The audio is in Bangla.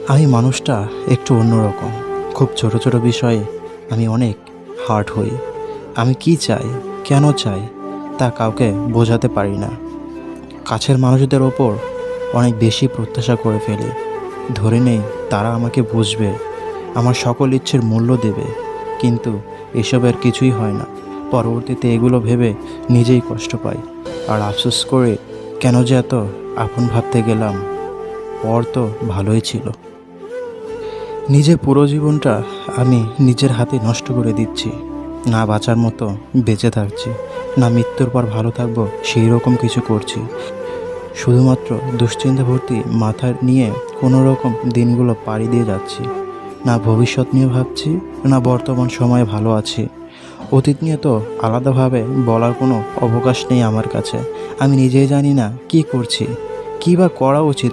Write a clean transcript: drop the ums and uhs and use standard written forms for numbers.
আমি মানুষটা একটু অন্যরকম। খুব ছোট ছোট বিষয়ে আমি অনেক হার্ট হই। আমি কি চাই, কেন চাই তা কাউকে বোঝাতে পারি না। কাছের মানুষদের ওপর অনেক বেশি প্রত্যাশা করে ফেলি। ধরে নেই তারা আমাকে বুঝবে, আমার সকল ইচ্ছের মূল্য দেবে, কিন্তু এসবের কিছুই হয় না। পরবর্তীতে এগুলো ভেবে নিজেই কষ্ট পাই আর আফসোস করে কেন যে এত আপন ভাবতে গেলাম। পর তো ভালোই ছিল। নিজের পুরো জীবনটা আমি নিজের হাতে নষ্ট করে দিচ্ছি। না বাঁচার মতো বেঁচে থাকছি, না মৃত্যুর পর ভালো থাকবো সেই রকম কিছু করছি। শুধুমাত্র দুশ্চিন্তা ভর্তি মাথা নিয়ে কোনো রকম দিনগুলো পাড়ি দিয়ে যাচ্ছি। না ভবিষ্যৎ নিয়ে ভাবছি, না বর্তমান সময়ে ভালো আছি। অতীত নিয়ে তো আলাদাভাবে বলার কোনো অবকাশ নেই আমার কাছে। আমি নিজেই জানি না কী করছি, কী বা করা উচিত।